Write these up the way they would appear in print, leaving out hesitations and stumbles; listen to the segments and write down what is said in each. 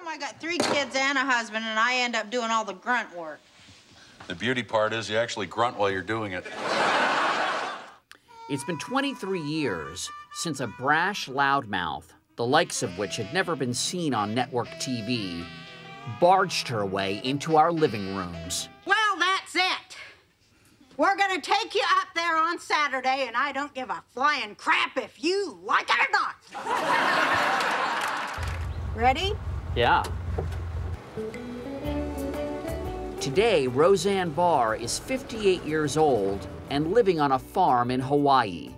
I got 3 kids and a husband, and I end up doing all the grunt work. The beauty part is you actually grunt while you're doing it. It's been 23 years since a brash loudmouth, the likes of which had never been seen on network TV, barged her way into our living rooms. Well, that's it. We're gonna take you up there on Saturday, and I don't give a flying crap if you like it or not. Ready? Yeah. Today, Roseanne Barr is 58 years old and living on a farm in Hawaii.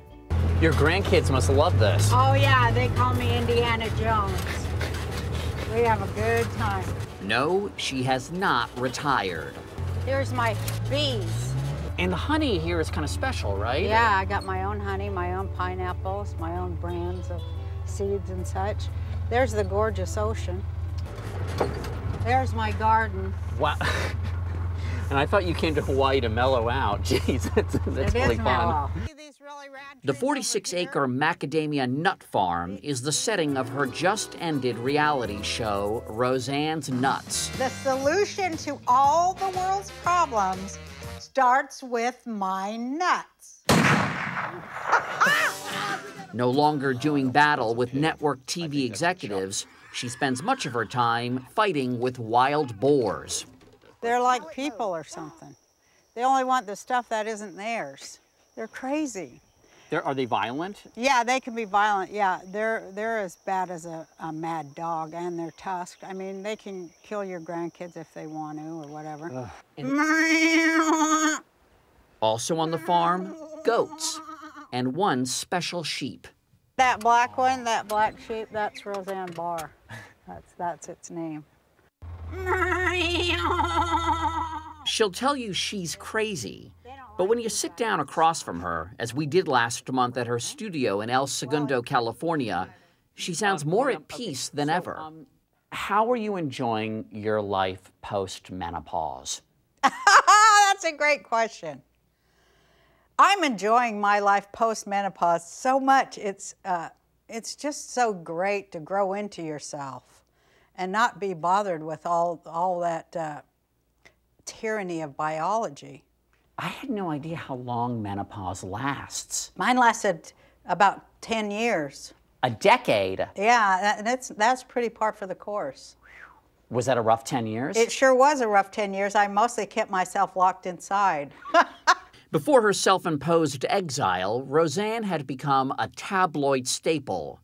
Your grandkids must love this. Oh, yeah, they call me Indiana Jones. We have a good time. No, she has not retired. Here's my bees. And the honey here is kind of special, right? Yeah, I got my own honey, my own pineapples, my own brands of seeds and such. There's the gorgeous ocean. There's my garden. Wow. And I thought you came to Hawaii to mellow out. Jeez, that's really fun. The 46-acre macadamia nut farm is the setting of her just-ended reality show, Roseanne's Nuts. The solution to all the world's problems starts with my nuts. No longer doing battle with network TV executives, she spends much of her time fighting with wild boars. They're like people or something. They only want the stuff that isn't theirs. They're crazy. Are they violent? Yeah, they can be violent. Yeah, they're as bad as a mad dog, and they're tusked. I mean, they can kill your grandkids if they want to or whatever. Also on the farm, goats, and one special sheep. That black one, that black sheep, that's Roseanne Barr. That's its name. She'll tell you she's crazy, but when you sit down across from her, as we did last month at her studio in El Segundo, California, she sounds more at peace than ever. How are you enjoying your life post-menopause? That's a great question. I'm enjoying my life post-menopause so much. It's just so great to grow into yourself and not be bothered with all that tyranny of biology. I had no idea how long menopause lasts. Mine lasted about 10 years. A decade? Yeah, and that's pretty par for the course. Was that a rough 10 years? It sure was a rough 10 years. I mostly kept myself locked inside. Before her self-imposed exile, Roseanne had become a tabloid staple.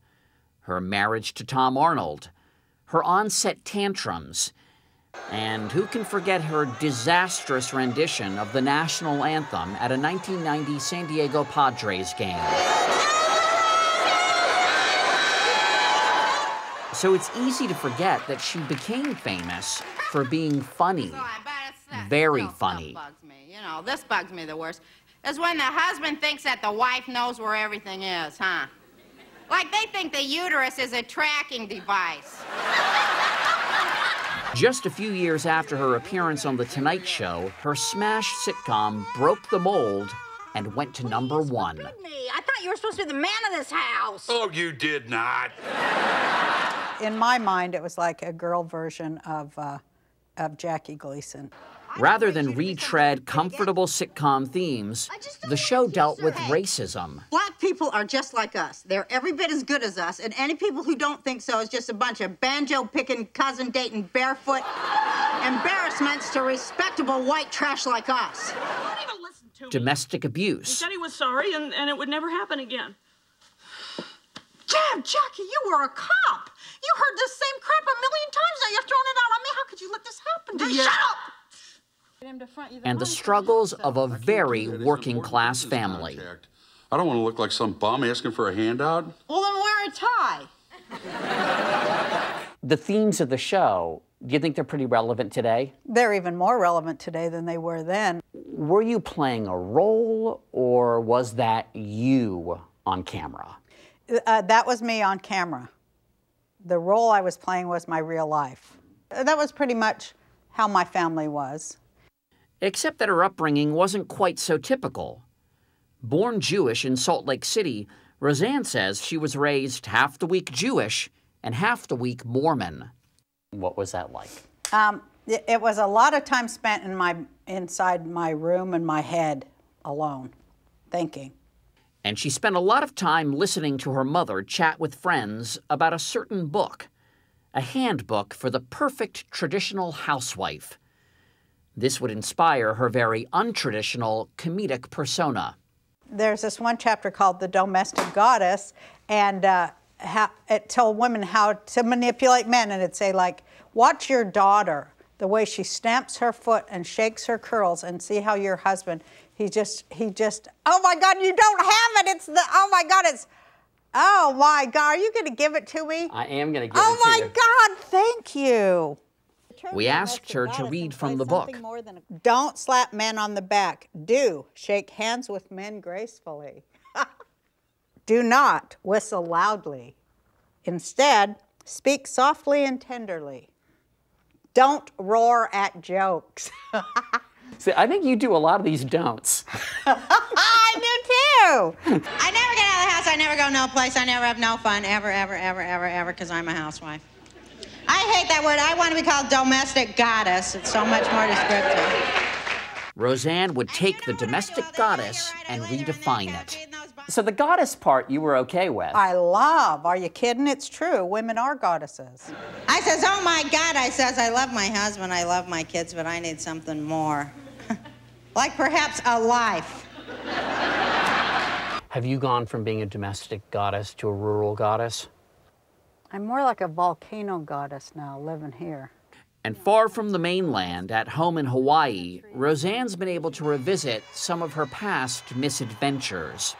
Her marriage to Tom Arnold, her on-set tantrums, and who can forget her disastrous rendition of the National Anthem at a 1990 San Diego Padres game. So it's easy to forget that she became famous for being funny, very funny. Bugs me. You know, this bugs me the worst, is when the husband thinks that the wife knows where everything is, huh? Like they think the uterus is a tracking device. Just a few years after her appearance on The Tonight Show, her smash sitcom broke the mold and went to #1. I thought you were supposed to be the man of this house. Oh, you did not. In my mind, it was like a girl version of Jackie Gleason. Rather than retread comfortable sitcom themes, the show dealt with racism. Black people are just like us. They're every bit as good as us, and any people who don't think so is just a bunch of banjo-picking, cousin-dating, barefoot embarrassments to respectable white trash like us. Domestic abuse. He said he was sorry and it would never happen again. Damn, Jackie, you were a cop. You heard this same crap a million times now. You're throwing it out on me. How could you let this happen to you? Shut up! And the struggles of a very working-class family. I don't want to look like some bum asking for a handout. Well, then wear a tie. The themes of the show, do you think they're pretty relevant today? They're even more relevant today than they were then. Were you playing a role, or was that you on camera? That was me on camera. The role I was playing was my real life. That was pretty much how my family was. Except that her upbringing wasn't quite so typical. Born Jewish in Salt Lake City, Roseanne says she was raised half the week Jewish and half the week Mormon. What was that like? It was a lot of time spent inside my room in my head alone, thinking. And she spent a lot of time listening to her mother chat with friends about a certain book, a handbook for the perfect traditional housewife. This would inspire her very untraditional comedic persona. There's this one chapter called The Domestic Goddess, and it told women how to manipulate men, and it'd say, like, watch your daughter, the way she stamps her foot and shakes her curls, and see how your husband, he just, oh my God, you don't have it, oh my God, are you gonna give it to me? I am gonna give it to you. Oh my God, thank you. We asked her to read from the book. Don't slap men on the back. Do shake hands with men gracefully. Do not whistle loudly. Instead, speak softly and tenderly. Don't roar at jokes. See, I think you do a lot of these don'ts. I do too. I never get out of the house. I never go no place. I never have no fun, ever, because I'm a housewife. I hate that word. I want to be called domestic goddess. It's so much more descriptive. Roseanne would take the domestic goddess and redefine it. So the goddess part you were okay with? I love. Are you kidding? It's true. Women are goddesses. I says, oh my God, I says, I love my husband, I love my kids, but I need something more. Like perhaps a life. Have you gone from being a domestic goddess to a rural goddess? I'm more like a volcano goddess now, living here. And far from the mainland, at home in Hawaii, Roseanne's been able to revisit some of her past misadventures.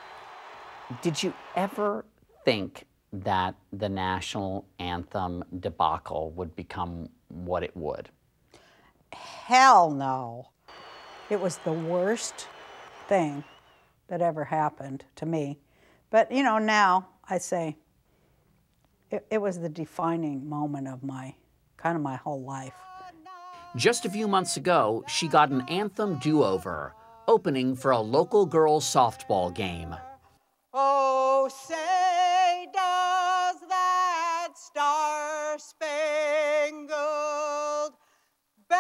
Did you ever think that the National Anthem debacle would become what it would? Hell no. It was the worst thing that ever happened to me. But, you know, now I say, it was the defining moment of my whole life. Just a few months ago, she got an anthem do-over, opening for a local girls' softball game. Oh, say does that star-spangled banner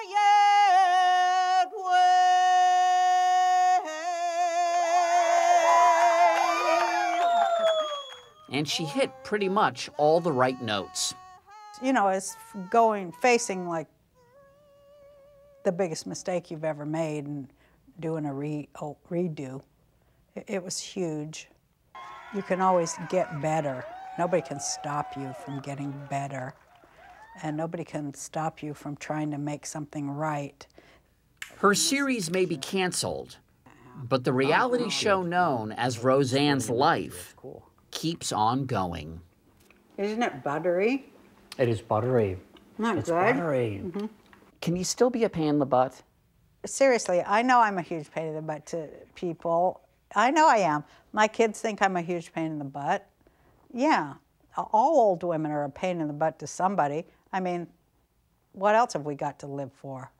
yet wave? And she hit pretty much all the right notes. You know, it's facing like the biggest mistake you've ever made and doing a redo. It was huge. You can always get better. Nobody can stop you from getting better. And nobody can stop you from trying to make something right. Her series may be canceled, but the reality show known as Roseanne's Life keeps on going. Isn't it buttery? It is buttery. Not it's good. Buttery. Mm-hmm. Can you still be a pain in the butt? Seriously, I know I'm a huge pain in the butt to people. I know I am. My kids think I'm a huge pain in the butt. Yeah, all old women are a pain in the butt to somebody. I mean, what else have we got to live for?